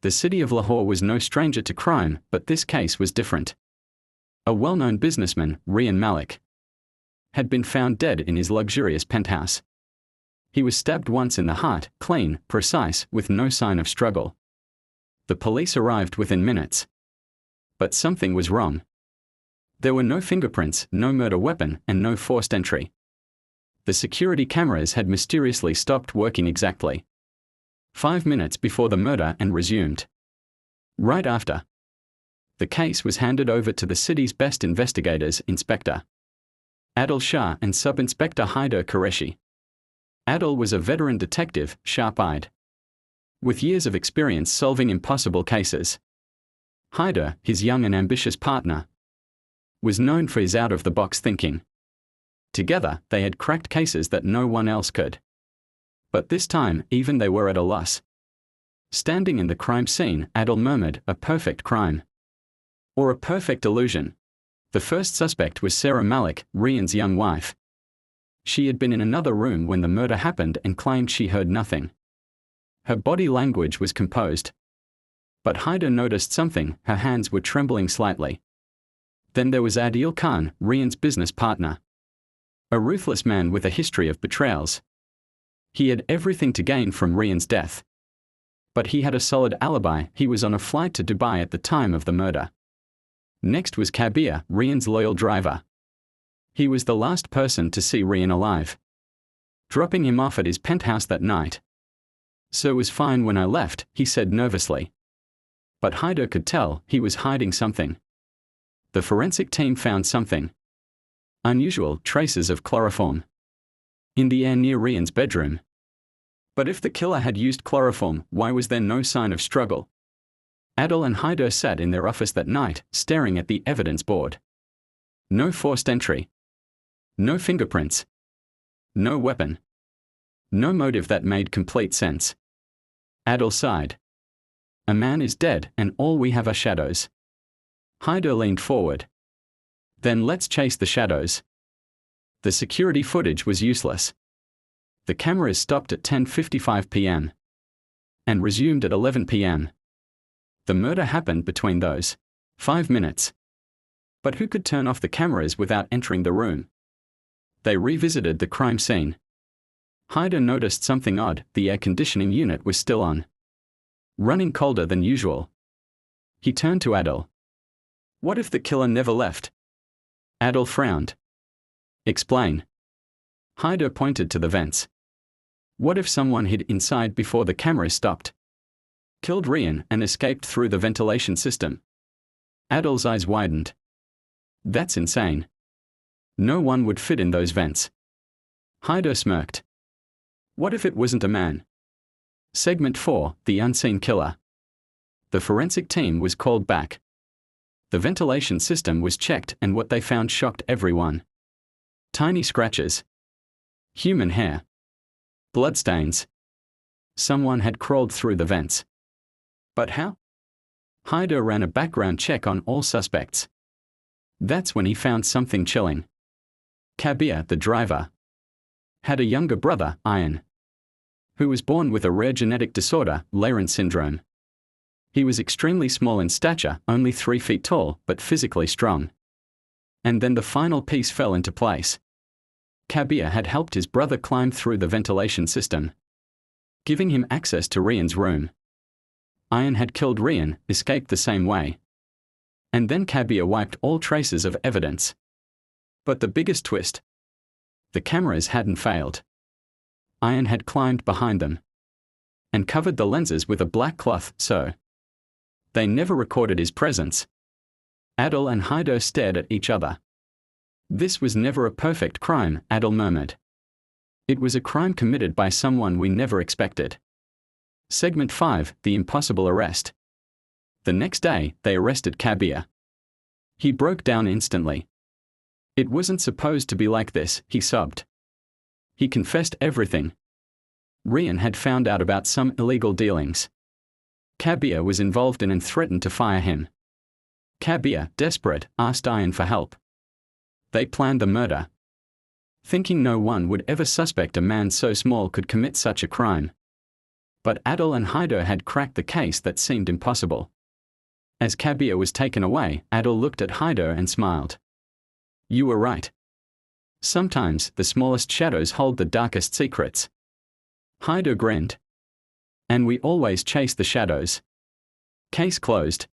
The city of Lahore was no stranger to crime, but this case was different. A well-known businessman, Rian Malik, had been found dead in his luxurious penthouse. He was stabbed once in the heart, clean, precise, with no sign of struggle. The police arrived within minutes. But something was wrong. There were no fingerprints, no murder weapon, and no forced entry. The security cameras had mysteriously stopped working exactly 5 minutes before the murder and resumed right after. The case was handed over to the city's best investigators, Inspector Adil Shah and Sub-Inspector Haider Qureshi. Adil was a veteran detective, sharp-eyed, with years of experience solving impossible cases. Haider, his young and ambitious partner, was known for his out-of-the-box thinking. Together, they had cracked cases that no one else could. But this time, even they were at a loss. Standing in the crime scene, Adil murmured, "A perfect crime. Or a perfect illusion." The first suspect was Sarah Malik, Rian's young wife. She had been in another room when the murder happened and claimed she heard nothing. Her body language was composed. But Haider noticed something, her hands were trembling slightly. Then there was Adil Khan, Rian's business partner. A ruthless man with a history of betrayals. He had everything to gain from Rian's death. But he had a solid alibi, he was on a flight to Dubai at the time of the murder. Next was Kabir, Rian's loyal driver. He was the last person to see Rian alive, dropping him off at his penthouse that night. "Sir was fine when I left," he said nervously. But Haider could tell he was hiding something. The forensic team found something unusual, traces of chloroform in the air near Rian's bedroom. But if the killer had used chloroform, why was there no sign of struggle? Adil and Haider sat in their office that night, staring at the evidence board. No forced entry. No fingerprints. No weapon. No motive that made complete sense. Adil sighed. "A man is dead, and all we have are shadows." Haider leaned forward. "Then let's chase the shadows." The security footage was useless. The cameras stopped at 10:55 p.m. and resumed at 11 p.m. The murder happened between those 5 minutes. But who could turn off the cameras without entering the room? They revisited the crime scene. Haider noticed something odd, the air conditioning unit was still on, running colder than usual. He turned to Adil. "What if the killer never left?" Adil frowned. "Explain." Haider pointed to the vents. "What if someone hid inside before the cameras stopped? Killed Rian and escaped through the ventilation system?" Adil's eyes widened. "That's insane. No one would fit in those vents." Haider smirked. "What if it wasn't a man?" Segment 4, The Unseen Killer. The forensic team was called back. The ventilation system was checked and what they found shocked everyone. Tiny scratches. Human hair. Bloodstains. Someone had crawled through the vents. But how? Haider ran a background check on all suspects. That's when he found something chilling. Kabir, the driver, had a younger brother, Ayan, who was born with a rare genetic disorder, Leyrin syndrome. He was extremely small in stature, only 3 feet tall, but physically strong. And then the final piece fell into place. Kabir had helped his brother climb through the ventilation system, giving him access to Rian's room. Ayan had killed Rian, escaped the same way. And then Kabir wiped all traces of evidence. But the biggest twist: the cameras hadn't failed. Ayan had climbed behind them and covered the lenses with a black cloth, so they never recorded his presence. Adil and Haider stared at each other. "This was never a perfect crime," Adil murmured. "It was a crime committed by someone we never expected." Segment 5, The Impossible Arrest. The next day, they arrested Kabir. He broke down instantly. "It wasn't supposed to be like this," he sobbed. He confessed everything. Rian had found out about some illegal dealings. Kabir was involved in and threatened to fire him. Kabir, desperate, asked Ayan for help. They planned the murder, thinking no one would ever suspect a man so small could commit such a crime. But Adol and Haider had cracked the case that seemed impossible. As Kabir was taken away, Adol looked at Haider and smiled. You were right. Sometimes the smallest shadows hold the darkest secrets. Haider grinned. And we always chase the shadows. Case closed.